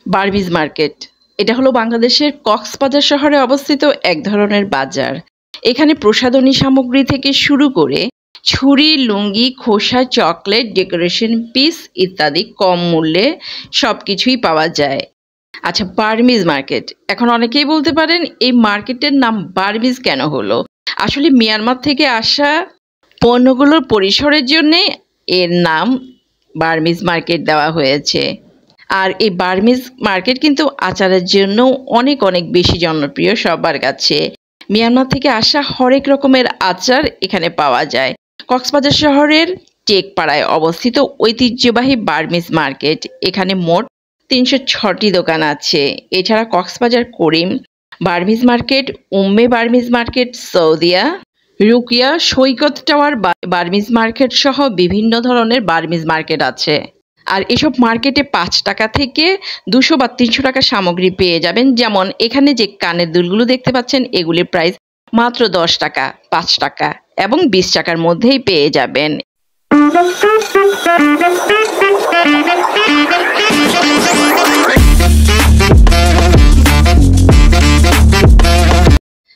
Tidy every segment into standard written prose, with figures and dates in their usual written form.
Burmese market এটা হলো বাংলাদেশের কক্সবাজার শহরে অবস্থিত এক ধরনের বাজার। এখানে প্রসাধনী সামগ্রী থেকে শুরু করে ছুরি, লুঙ্গি, খোসা, চকলেট, ডেকোরেশন পিস ইত্যাদি কম মূল্যে সবকিছুই পাওয়া যায়। আচ্ছা, বার্মিজ মার্কেট, এখন অনেকেই বলতে পারেন এই মার্কেটের নাম বার্মিজ কেন হলো? আসলে মিয়ানমার থেকে আসা পণ্যগুলোর পরিসরের জন্যে এর নাম বার্মিজ মার্কেট দেওয়া হয়েছে। আর এই বার্মিজ মার্কেট কিন্তু আচারের জন্য অনেক অনেক বেশি জনপ্রিয় সবার কাছে। মিয়ানমার থেকে আসা হরেক রকমের আচার এখানে পাওয়া যায়। কক্সবাজার শহরের টেকপাড়ায় অবস্থিত ঐতিহ্যবাহী বার্মিজ মার্কেট, এখানে মোট ৩০৬টি দোকান আছে। এছাড়া Cox's Bazar Karim Burmese market, Umme Burmese market, Saudia, Rukiya, Saikat tower Burmese market সহ বিভিন্ন ধরনের বার্মিজ মার্কেট আছে। আর এসব মার্কেটে ৫ টাকা থেকে ২০০ বা ৩০০ টাকা সামগ্রী পেয়ে যাবেন। যেমন এখানে যে কানের দুলগুলো দেখতে পাচ্ছেন, এগুলির প্রাইস মাত্র ১০ টাকা, ৫ টাকা এবং ২০ টাকার মধ্যেই পেয়ে যাবেন।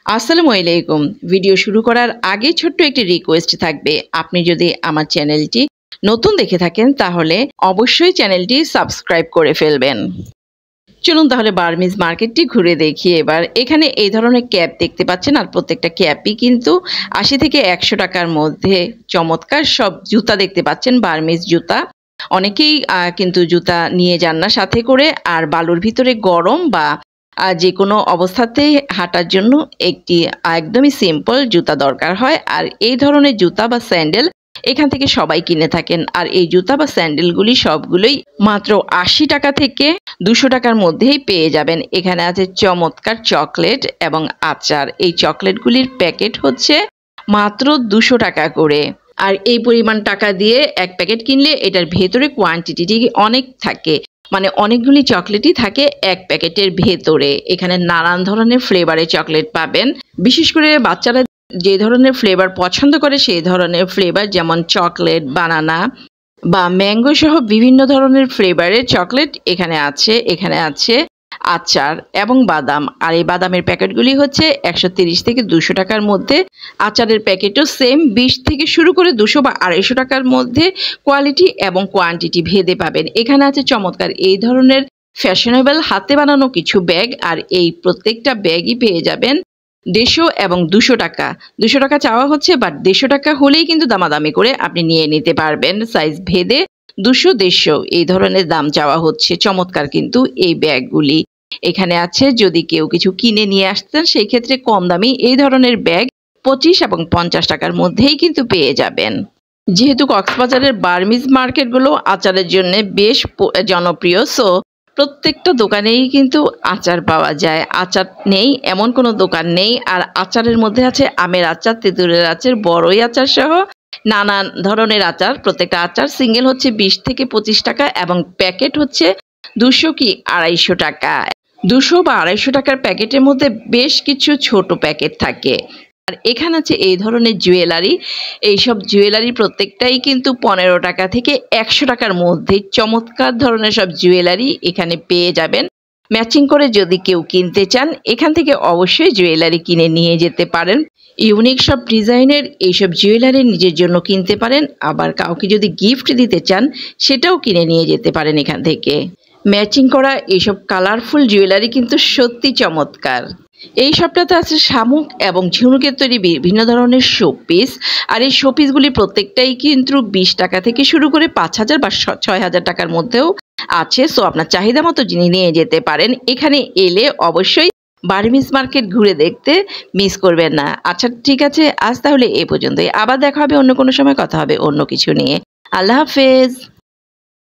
আসসালামু আলাইকুম। ভিডিও শুরু করার আগে ছোট্ট একটি রিকোয়েস্ট থাকবে, আপনি যদি আমার চ্যানেলটি নতুন দেখে থাকেন তাহলে অবশ্যই চ্যানেলটি সাবস্ক্রাইব করে ফেলবেন। চলুন তাহলে বার্মিজ মার্কেটটি ঘুরে দেখি এবার। এখানে এই ধরনের ক্যাপ দেখতে পাচ্ছেন, আর প্রত্যেকটা ক্যাপই কিন্তু ৮০ থেকে ১০০ টাকার মধ্যে। চমৎকার সব জুতা দেখতে পাচ্ছেন, বার্মিজ জুতা। অনেকেই কিন্তু জুতা নিয়ে যান না সাথে করে, আর বালুর ভিতরে গরম বা যে কোনো অবস্থাতেই হাঁটার জন্য একটি একদমই সিম্পল জুতা দরকার হয়। আর এই ধরনের জুতা বা স্যান্ডেল এখান থেকে সবাই কিনে থাকেন। আর এই জুতা বা স্যান্ডেলগুলি সবগুলোই মাত্র ৮০ টাকা থেকে ২০০ টাকার মধ্যেই পেয়ে যাবেন। এখানে আছে চমৎকার চকলেট এবং আচার। এই চকলেটগুলির প্যাকেট হচ্ছে মাত্র ২০০ টাকা করে। আর এই পরিমাণ টাকা দিয়ে এক প্যাকেট কিনলে এটার ভেতরে কোয়ান্টিটি অনেক থাকে, মানে অনেকগুলি চকলেটই থাকে এক প্যাকেটের ভেতরে। এখানে নানান ধরনের ফ্লেভারের চকলেট পাবেন। বিশেষ করে বাচ্চারা যে ধরনের ফ্লেভার পছন্দ করে সেই ধরনের ফ্লেভার, যেমন চকলেট, বানানা বা ম্যাঙ্গো সহ বিভিন্ন ধরনের ফ্লেভারের চকলেট এখানে আছে। এখানে আছে আচার এবং বাদাম। আর এই বাদামের প্যাকেটগুলি হচ্ছে ১৩০ থেকে ২০০ টাকার মধ্যে। আচারের প্যাকেটও সেম ২০ থেকে শুরু করে ২০০ বা ২৫০ টাকার মধ্যে কোয়ালিটি এবং কোয়ান্টিটি ভেদে পাবেন। এখানে আছে চমৎকার এই ধরনের ফ্যাশনেবল হাতে বানানো কিছু ব্যাগ। আর এই প্রত্যেকটা ব্যাগই পেয়ে যাবেন ১৫০ এবং ২০০ টাকা। ২০০ টাকা চাওয়া হচ্ছে, বাট ১৫০ টাকা হলেই কিন্তু দামাদামি করে আপনি নিয়ে নিতে পারবেন। সাইজ ভেদে ২০০, ১৫০ এই ধরনের দাম চাওয়া হচ্ছে। চমৎকার কিন্তু এই ব্যাগগুলি এখানে আছে। যদি কেউ কিছু কিনে নিয়ে আসতেন সেই ক্ষেত্রে কম দামি এই ধরনের ব্যাগ ২৫ এবং ৫০ টাকার মধ্যেই কিন্তু পেয়ে যাবেন। যেহেতু কক্সবাজারের বার্মিজ মার্কেটগুলো আচারের জন্য বেশ জনপ্রিয়, সো প্রত্যেকটা দোকানেই কিন্তু আচার পাওয়া যায়। আচার নেই এমন কোনো দোকান নেই। আর আচারের মধ্যে আছে আমের আচার, তেঁতুলের আচার, বড়ই আচার সহ নানান ধরনের আচার। প্রত্যেকটা আচার সিঙ্গেল হচ্ছে ২০ থেকে ২৫ টাকা এবং প্যাকেট হচ্ছে ২০০ কি ২৫০ টাকা। ২০০ বা ২৫০ টাকার প্যাকেটের মধ্যে বেশ কিছু ছোট প্যাকেট থাকে। আর এখানে আছে এই ধরনের জুয়েলারি। এইসব জুয়েলারি প্রত্যেকটাই কিন্তু ১৫ টাকা থেকে ১০০ টাকার মধ্যে। চমৎকার ধরনের সব জুয়েলারি এখানে পেয়ে যাবেন। ম্যাচিং করে যদি কেউ কিনতে চান এখান থেকে অবশ্যই জুয়েলারি কিনে নিয়ে যেতে পারেন। ইউনিক সব ডিজাইনের এইসব জুয়েলারি নিজের জন্য কিনতে পারেন, আবার কাউকে যদি গিফট দিতে চান সেটাও কিনে নিয়ে যেতে পারেন এখান থেকে। ম্যাচিং করা এইসব কালারফুল জুয়েলারি কিন্তু সত্যি চমৎকার। এই সবটাতে আছে শামুক এবং ঝিনুকের তৈরি বিভিন্ন ধরনের শোপিস। আর এই শোপিসগুলি প্রত্যেকটাই কিন্তু ২০ টাকা থেকে শুরু করে ৫,০০০ বা ৬,০০০ টাকার মধ্যেও আছে। সো আপনার চাহিদা মতো জিনিস নিয়ে যেতে পারেন। এখানে এলে অবশ্যই বার্মিজ মার্কেট ঘুরে দেখতে মিস করবেন না। আচ্ছা ঠিক আছে, আজ তাহলে এ পর্যন্তই। আবার দেখা হবে অন্য কোনো সময়, কথা হবে অন্য কিছু নিয়ে। আল্লাহ হাফেজ।